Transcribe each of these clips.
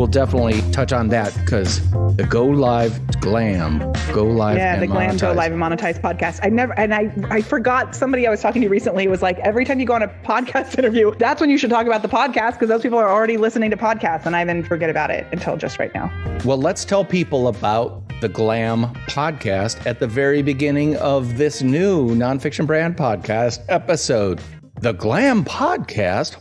we'll definitely touch on that because the Go Live Glam, Go Live and the Glam, Monetize. Go Live and Monetize podcast. I forgot, somebody I was talking to recently was like, every time you go on a podcast interview, that's when you should talk about the podcast because those people are already listening to podcasts, and I then forget about it until just right now. Well, let's tell people about the Glam podcast at the very beginning of this new Nonfiction Brand podcast episode. The Glam podcast?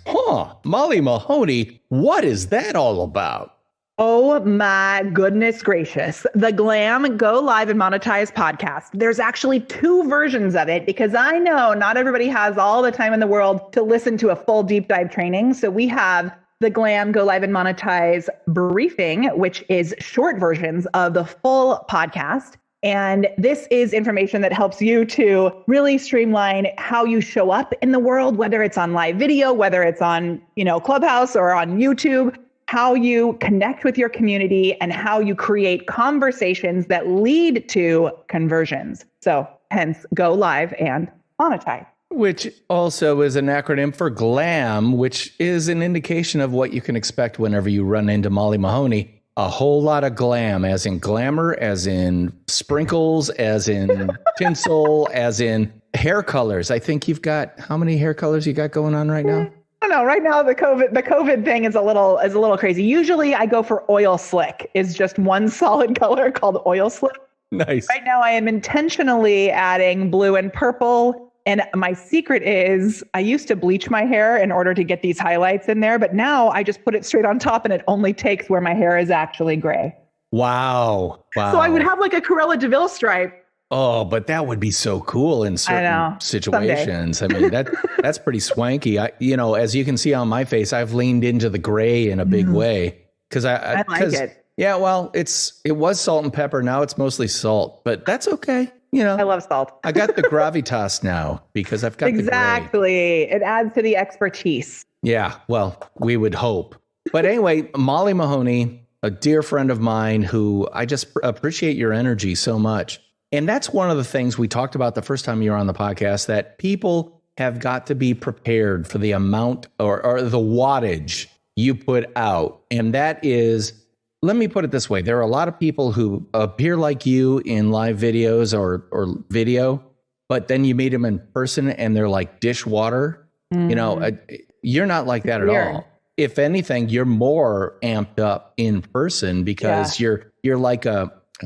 Molly Mahoney, what is that all about? Oh my goodness gracious. The Glam, Go Live and Monetize podcast. There's actually 2 versions of it because I know not everybody has all the time in the world to listen to a full deep dive training. So we have the Glam, Go Live and Monetize briefing, which is short versions of the full podcast. And this is information that helps you to really streamline how you show up in the world, whether it's on live video, whether it's on, Clubhouse or on YouTube, how you connect with your community and how you create conversations that lead to conversions. So hence Go Live and Monetize. Which also is an acronym for GLAM, which is an indication of what you can expect whenever you run into Molly Mahoney. A whole lot of glam, as in glamour, as in sprinkles, as in tinsel, as in hair colors. I think you've got, how many hair colors you got going on right now? I don't know. Right now, the COVID thing is a little crazy. Usually I go for oil slick, is just one solid color called oil slick. Nice. Right now I am intentionally adding blue and purple. And my secret is I used to bleach my hair in order to get these highlights in there, but now I just put it straight on top and it only takes where my hair is actually gray. Wow. So I would have like a Cruella de Vil stripe. Oh, but that would be so cool in certain situations. Someday. I mean, that's pretty swanky. As you can see on my face, I've leaned into the gray in a big way because I like it. Yeah, well, it was salt and pepper. Now it's mostly salt, but that's okay. I love salt. I got the gravitas now because I've got exactly. the gray. It adds to the expertise. Yeah, well, we would hope. But anyway, Molly Mahoney, a dear friend of mine who I just appreciate your energy so much. And that's one of the things we talked about the first time you were on the podcast, that people have got to be prepared for the amount or the wattage you put out. And that is, let me put it this way. There are a lot of people who appear like you in live videos or video, but then you meet them in person and they're like dishwater. You're not like that at all. If anything, you're more amped up in person because you're like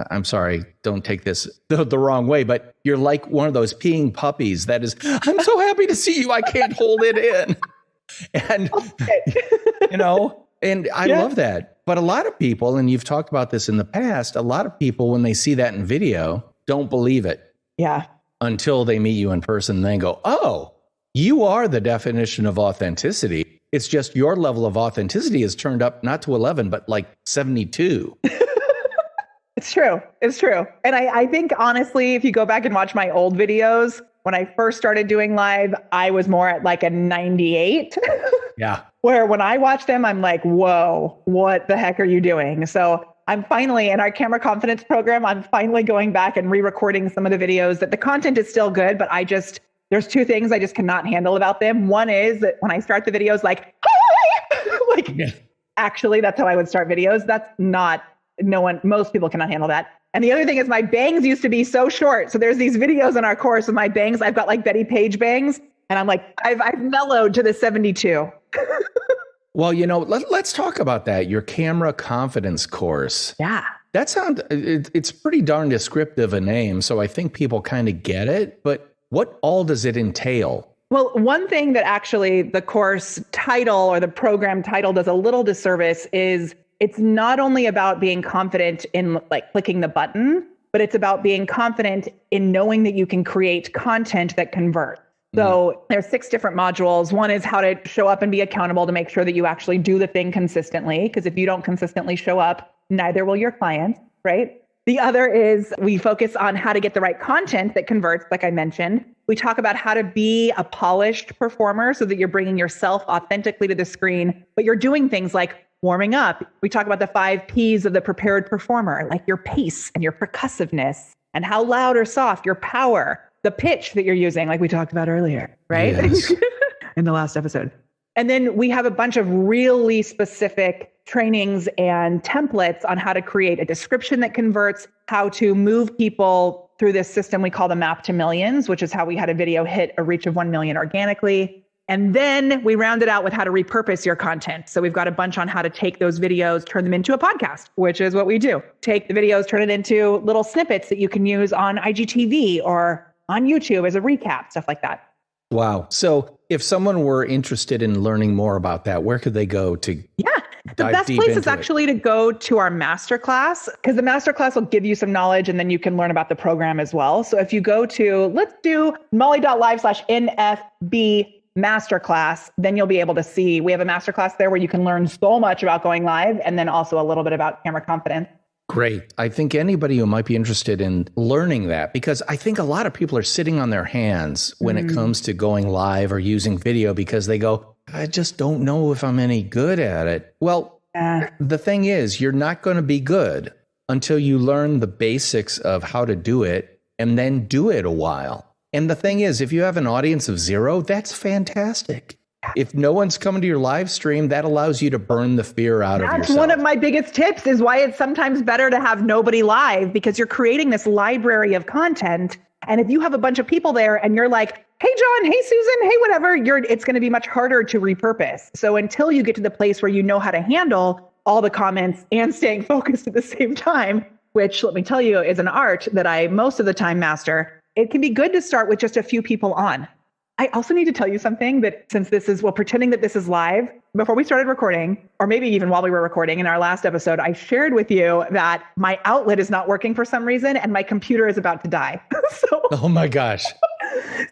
I'm sorry, don't take this the wrong way, but you're like one of those peeing puppies that is, I'm so happy to see you. I can't hold it in. And, and I love that. But a lot of people, and you've talked about this in the past, a lot of people, when they see that in video, don't believe it. Yeah. Until they meet you in person and then go, oh, you are the definition of authenticity. It's just your level of authenticity is turned up not to 11, but like 72. It's true. And I think, honestly, if you go back and watch my old videos, when I first started doing live, I was more at like a 98. Yeah. Where when I watch them, I'm like, whoa, what the heck are you doing? So I'm finally, in our camera confidence program, I'm finally going back and re-recording some of the videos that the content is still good, but there's 2 things I just cannot handle about them. One is that when I start the videos, actually, that's how I would start videos. That's not, most people cannot handle that. And the other thing is my bangs used to be so short. So there's these videos in our course of my bangs. I've got like Betty Page bangs. And I'm like, I've mellowed to the 72. Well, let's talk about that. Your camera confidence course. Yeah. It's pretty darn descriptive a name. So I think people kind of get it. But what all does it entail? Well, one thing that actually the course title or the program title does a little disservice is it's not only about being confident in like clicking the button, but it's about being confident in knowing that you can create content that converts. So there's 6 different modules. One is how to show up and be accountable to make sure that you actually do the thing consistently. Because if you don't consistently show up, neither will your clients, right? The other is we focus on how to get the right content that converts, like I mentioned. We talk about how to be a polished performer so that you're bringing yourself authentically to the screen, but you're doing things like warming up. We talk about the 5 Ps of the prepared performer, like your pace and your percussiveness and how loud or soft, your power, the pitch that you're using, like we talked about earlier, right? Yes. In the last episode. And then we have a bunch of really specific trainings and templates on how to create a description that converts, how to move people through this system we call the map to millions, which is how we had a video hit a reach of 1 million organically. And then we rounded out with how to repurpose your content. So we've got a bunch on how to take those videos, turn them into a podcast, which is what we do. Take the videos, turn it into little snippets that you can use on IGTV or on YouTube as a recap, stuff like that. Wow. So if someone were interested in learning more about that, where could they go to? Yeah. The best place is actually to go to our masterclass, because the masterclass will give you some knowledge and then you can learn about the program as well. So if you go to, let's do molly.live/NFB masterclass, then you'll be able to see, we have a masterclass there where you can learn so much about going live and then also a little bit about camera confidence. Great. I think anybody who might be interested in learning that, because I think a lot of people are sitting on their hands when it comes to going live or using video because they go, I just don't know if I'm any good at it. Well, the thing is, you're not going to be good until you learn the basics of how to do it and then do it a while. And the thing is, if you have an audience of 0, that's fantastic. If no one's coming to your live stream, that allows you to burn the fear out of yourself. That's one of my biggest tips, is why it's sometimes better to have nobody live, because you're creating this library of content. And if you have a bunch of people there and you're like, hey, John, hey, Susan, hey, whatever, it's going to be much harder to repurpose. So until you get to the place where you know how to handle all the comments and staying focused at the same time, which let me tell you is an art that I most of the time master, it can be good to start with just a few people on. I also need to tell you something that since this is, well, pretending that this is live, before we started recording, or maybe even while we were recording in our last episode, I shared with you that my outlet is not working for some reason and my computer is about to die. Oh my gosh.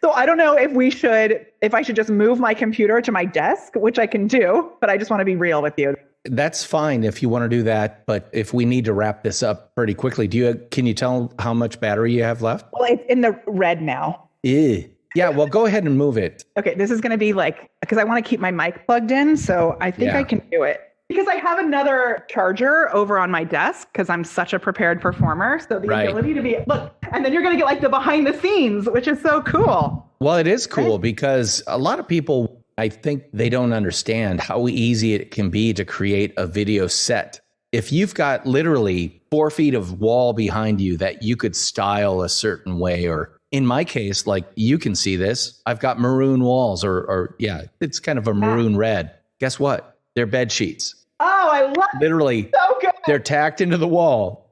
So I don't know if I should just move my computer to my desk, which I can do, but I just want to be real with you. That's fine if you want to do that. But if we need to wrap this up pretty quickly, can you tell how much battery you have left? Well, it's in the red now. Ew. Yeah, well, go ahead and move it. Okay, this is going to be because I want to keep my mic plugged in, so I think I can do it. Because I have another charger over on my desk, because I'm such a prepared performer. So the ability to look, and then you're going to get the behind the scenes, which is so cool. Well, it is cool because a lot of people, I think they don't understand how easy it can be to create a video set. If you've got literally 4 feet of wall behind you that you could style a certain way, or in my case, you can see this, I've got maroon walls or it's kind of a maroon red. Guess what? They're bed sheets. Oh, I love literally. It. So good. They're tacked into the wall.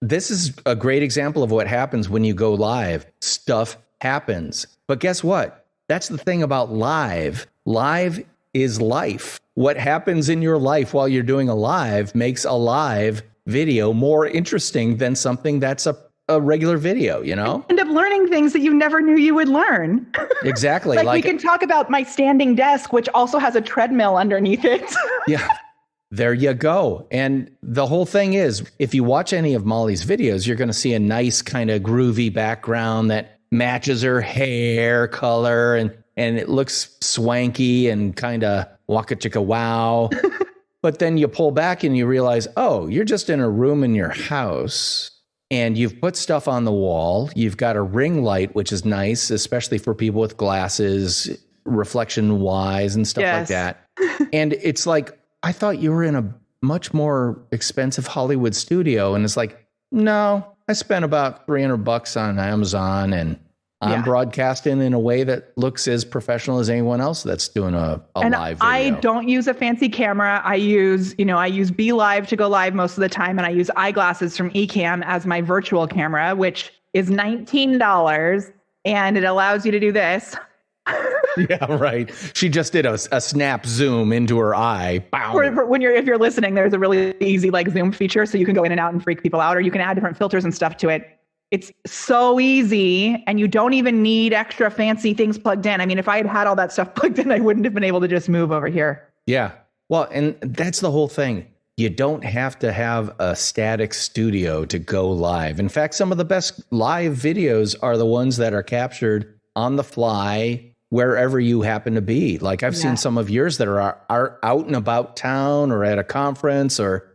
This is a great example of what happens when you go live. Stuff happens. But guess what? That's the thing about live. Live is life. What happens in your life while you're doing a live makes a live video more interesting than something that's a regular video, you know? End up learning things that you never knew you would learn. Exactly. We can talk about my standing desk, which also has a treadmill underneath it. Yeah. There you go. And the whole thing is, if you watch any of Molly's videos, you're going to see a nice kind of groovy background that matches her hair color and it looks swanky and kind of waka chicka wow. But then you pull back and you realize, oh, you're just in a room in your house. And you've put stuff on the wall. You've got a ring light, which is nice, especially for people with glasses, reflection wise and stuff like that. And it's I thought you were in a much more expensive Hollywood studio. And it's no, I spent about $300 on Amazon and I'm broadcasting in a way that looks as professional as anyone else that's doing a live video. I don't use a fancy camera. I use Be Live to go live most of the time. And I use eyeglasses from Ecamm as my virtual camera, which is $19. And it allows you to do this. Yeah, right. She just did a snap zoom into her eye. If you're listening, there's a really easy zoom feature. So you can go in and out and freak people out, or you can add different filters and stuff to it. It's so easy, and you don't even need extra fancy things plugged in. I mean, if I had all that stuff plugged in, I wouldn't have been able to just move over here. Yeah. Well, and that's the whole thing. You don't have to have a static studio to go live. In fact, some of the best live videos are the ones that are captured on the fly wherever you happen to be. I've seen some of yours that are out and about town or at a conference or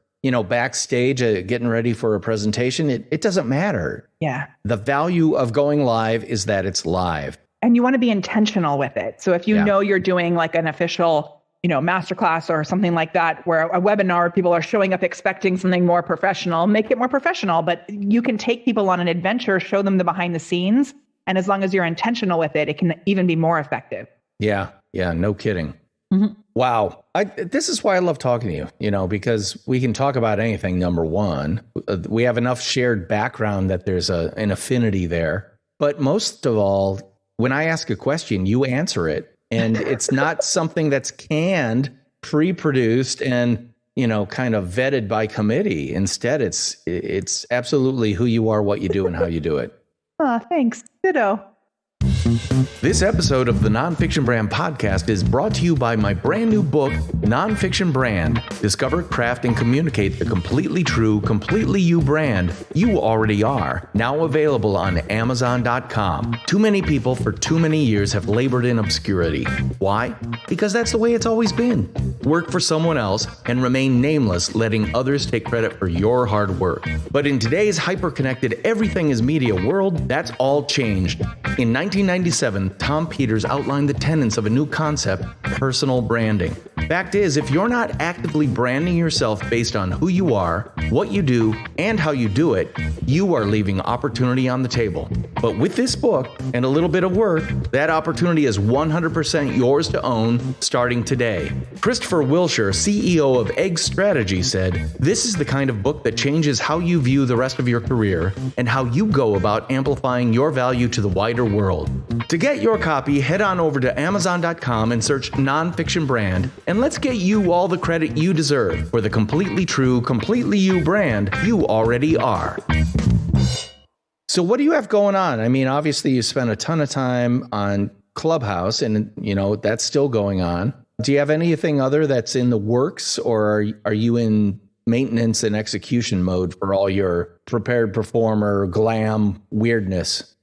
backstage getting ready for a presentation. It doesn't matter. Yeah. The value of going live is that it's live. And you want to be intentional with it. So if you know you're doing an official masterclass or something like that, where a webinar where people are showing up expecting something more professional, make it more professional. But you can take people on an adventure, show them the behind the scenes. And as long as you're intentional with it, it can even be more effective. Yeah. Yeah. No kidding. Mm-hmm. Wow. This is why I love talking to you, because we can talk about anything. Number one, we have enough shared background that there's an affinity there. But most of all, when I ask a question, you answer it. And it's not something that's canned, pre-produced, and, kind of vetted by committee. Instead, it's absolutely who you are, what you do, and how you do it. Thanks. Ditto. This episode of the Nonfiction Brand podcast is brought to you by my brand new book, Nonfiction Brand. Discover, craft, and communicate the completely true, completely you brand you already are. Now available on Amazon.com. Too many people for too many years have labored in obscurity. Why? Because that's the way it's always been. Work for someone else and remain nameless, letting others take credit for your hard work. But in today's hyper-connected everything is media world, that's all changed. In 1997, Tom Peters outlined the tenets of a new concept, personal branding. Fact is, if you're not actively branding yourself based on who you are, what you do, and how you do it, you are leaving opportunity on the table. But with this book and a little bit of work, that opportunity is 100% yours to own starting today. Christopher Wilshire, CEO of Egg Strategy, said, "This is the kind of book that changes how you view the rest of your career and how you go about amplifying your value to the wider world." To get your copy, head on over to Amazon.com and search Nonfiction Brand, and let's get you all the credit you deserve for the completely true, completely you brand you already are. So what do you have going on? I mean, obviously you spent a ton of time on Clubhouse and, that's still going on. Do you have anything other that's in the works, or are you in maintenance and execution mode for all your prepared performer glam weirdness?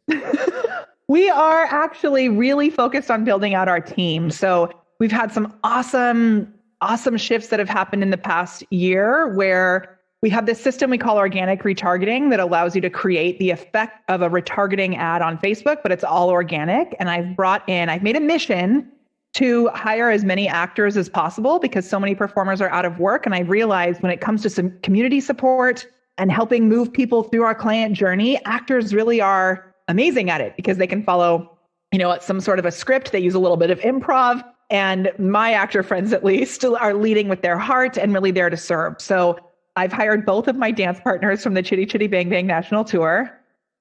We are actually really focused on building out our team. So we've had some awesome shifts that have happened in the past year, where we have this system we call organic retargeting that allows you to create the effect of a retargeting ad on Facebook, but it's all organic. And I've made a mission to hire as many actors as possible because so many performers are out of work. And I realized when it comes to some community support and helping move people through our client journey, actors really are amazing at it because they can follow, some sort of a script. They use a little bit of improv, and my actor friends at least are leading with their heart and really there to serve. So I've hired both of my dance partners from the Chitty Chitty Bang Bang National Tour.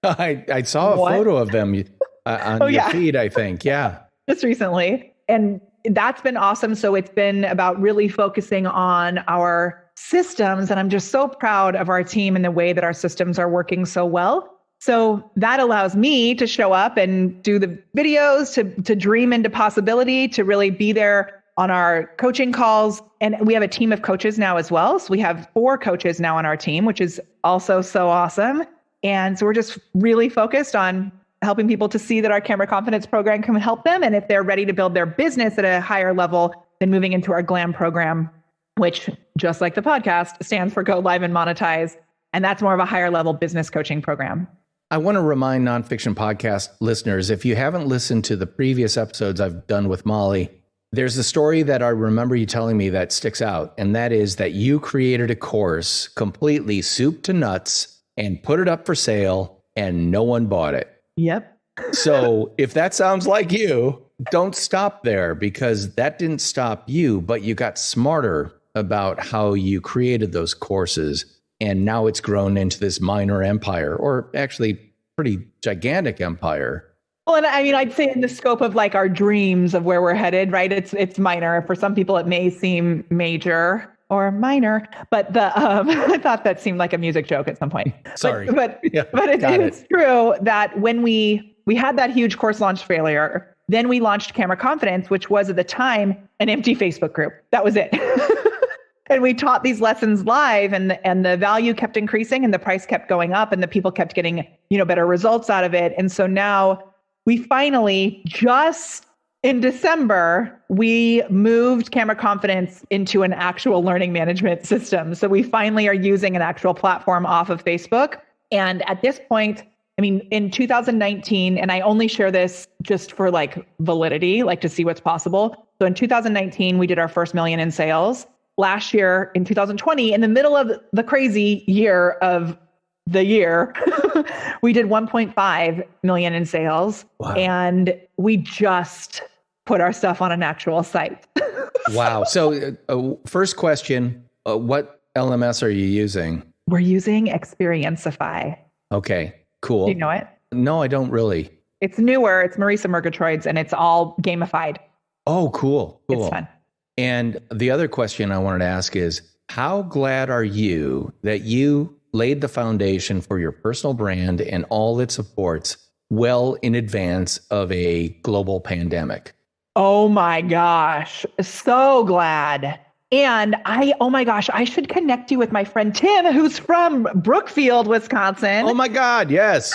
I saw a photo of them on your feed, I think. Yeah. Just recently. And that's been awesome. So it's been about really focusing on our systems. And I'm just so proud of our team and the way that our systems are working so well. So that allows me to show up and do the videos, to dream into possibility, to really be there on our coaching calls. And we have a team of coaches now as well. So we have 4 coaches now on our team, which is also so awesome. And so we're just really focused on helping people to see that our Camera Confidence program can help them. And if they're ready to build their business at a higher level, then moving into our Glam program, which, just like the podcast, stands for Go Live and Monetize. And that's more of a higher level business coaching program. I want to remind Nonfiction Podcast listeners, if you haven't listened to the previous episodes I've done with Molly, there's a story that I remember you telling me that sticks out. And that is that you created a course completely soup to nuts and put it up for sale and no one bought it. Yep. So if that sounds like you, don't stop there, because that didn't stop you, but you got smarter about how you created those courses. And now it's grown into this minor empire, or actually pretty gigantic empire. Well, and I mean, I'd say in the scope of like our dreams of where we're headed, right? It's minor. For some people, it may seem major or minor, but I thought that seemed like a music joke at some point. Sorry. But it's true that when we had that huge course launch failure, then we launched Camera Confidence, which was at the time an empty Facebook group. That was it. And we taught these lessons live, and the value kept increasing and the price kept going up and the people kept getting, better results out of it. And so now we finally, just in December, we moved Camera Confidence into an actual learning management system. So we finally are using an actual platform off of Facebook. And at this point, I mean, in 2019, and I only share this just for like validity, like to see what's possible. So in 2019, we did our first million in sales. Last year, in 2020, in the middle of the crazy year of the year, we did 1.5 million in sales. Wow. And we just put our stuff on an actual site. Wow. So first question, what LMS are you using? We're using Experienceify. Okay, cool. Do you know it? No, I don't really. It's newer. It's Marisa Murgatroyd's, and it's all gamified. Oh, cool. It's fun. And the other question I wanted to ask is, how glad are you that you laid the foundation for your personal brand and all its supports well in advance of a global pandemic? Oh my gosh. So glad. And I should connect you with my friend Tim, who's from Brookfield, Wisconsin. Oh my God, yes.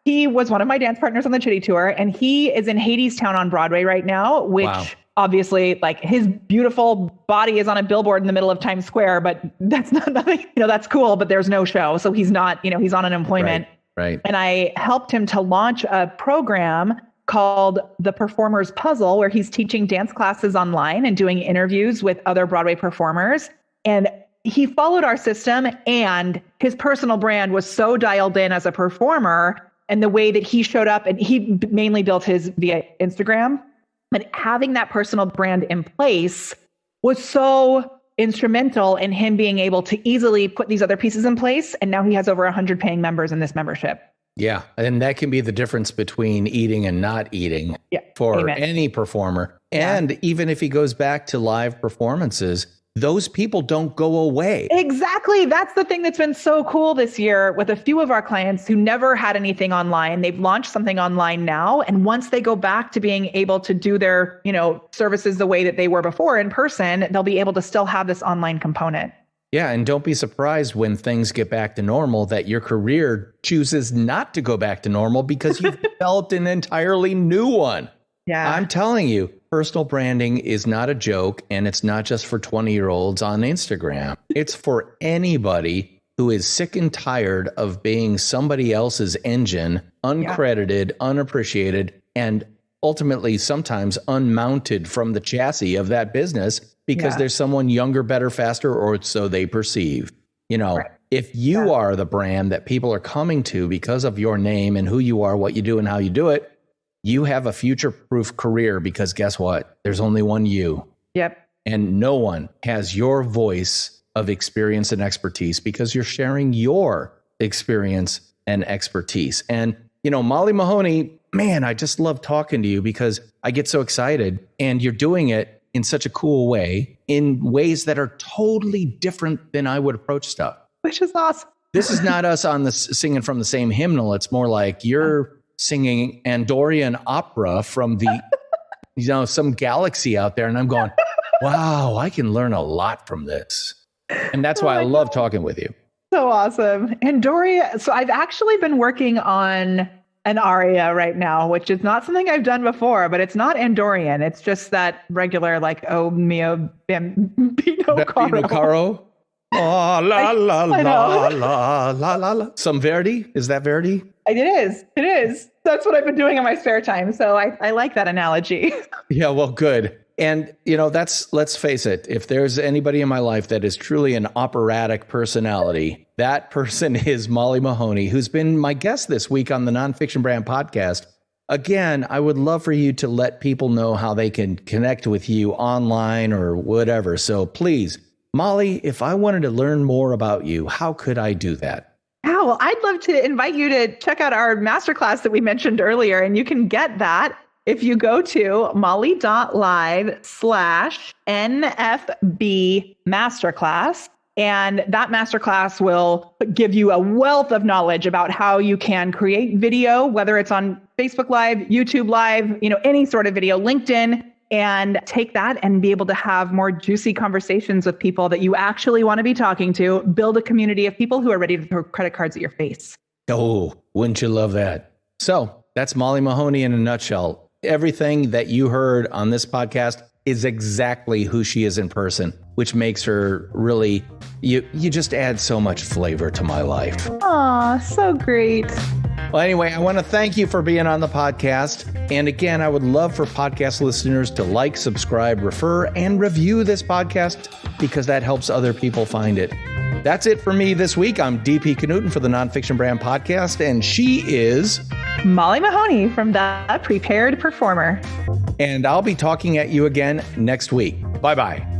He was one of my dance partners on the Chitty Tour, and he is in Hadestown on Broadway right now, which obviously, like, his beautiful body is on a billboard in the middle of Times Square, but that's not nothing, that's cool, but there's no show. So he's not, he's on unemployment. Right. And I helped him to launch a program called The Performer's Puzzle, where he's teaching dance classes online and doing interviews with other Broadway performers. And he followed our system, and his personal brand was so dialed in as a performer, and the way that he showed up, and he mainly built his via Instagram, but having that personal brand in place was so instrumental in him being able to easily put these other pieces in place. And now he has over 100 paying members in this membership. Yeah. And that can be the difference between eating and not eating for any performer. And even if he goes back to live performances, those people don't go away. Exactly. That's the thing that's been so cool this year with a few of our clients who never had anything online. They've launched something online now. And once they go back to being able to do their, services the way that they were before in person, they'll be able to still have this online component. Yeah. And don't be surprised when things get back to normal that your career chooses not to go back to normal because you've developed an entirely new one. Yeah. I'm telling you, personal branding is not a joke, and it's not just for 20-year-olds on Instagram. It's for anybody who is sick and tired of being somebody else's engine, uncredited, unappreciated, and ultimately sometimes unmounted from the chassis of that business because there's someone younger, better, faster, or so they perceive. If you are the brand that people are coming to because of your name and who you are, what you do, and how you do it, you have a future-proof career because guess what? There's only one you. Yep. And no one has your voice of experience and expertise because you're sharing your experience and expertise. And, Molly Mahoney, man, I just love talking to you because I get so excited, and you're doing it in such a cool way, in ways that are totally different than I would approach stuff. Which is awesome. This is not us on the singing from the same hymnal. It's more like you're singing Andorian opera from the, some galaxy out there. And I'm going, wow, I can learn a lot from this. And that's why I love talking with you. So awesome. Andoria. So I've actually been working on an aria right now, which is not something I've done before, but it's not Andorian. It's just that regular, like, oh mio bambino caro. Oh, la, la, la, la, la, la, la. Some Verdi? Is that Verdi? It is. That's what I've been doing in my spare time. So I like that analogy. Yeah, well, good. And, let's face it, if there's anybody in my life that is truly an operatic personality, that person is Molly Mahoney, who's been my guest this week on the Nonfiction Brand podcast. Again, I would love for you to let people know how they can connect with you online or whatever. So please, Molly, if I wanted to learn more about you, how could I do that? Yeah, well, I'd love to invite you to check out our masterclass that we mentioned earlier. And you can get that if you go to molly.live/NFB masterclass. And that masterclass will give you a wealth of knowledge about how you can create video, whether it's on Facebook Live, YouTube Live, any sort of video, LinkedIn, and take that and be able to have more juicy conversations with people that you actually want to be talking to, build a community of people who are ready to throw credit cards at your face. Oh, wouldn't you love that? So that's Molly Mahoney in a nutshell. Everything that you heard on this podcast is exactly who she is in person, which makes her really, you just add so much flavor to my life. Aw, so great. Well, anyway, I want to thank you for being on the podcast. And again, I would love for podcast listeners to like, subscribe, refer, and review this podcast because that helps other people find it. That's it for me this week. I'm DP Knudten for the Nonfiction Brand Podcast, and she is Molly Mahoney from The Prepared Performer. And I'll be talking at you again next week. Bye-bye.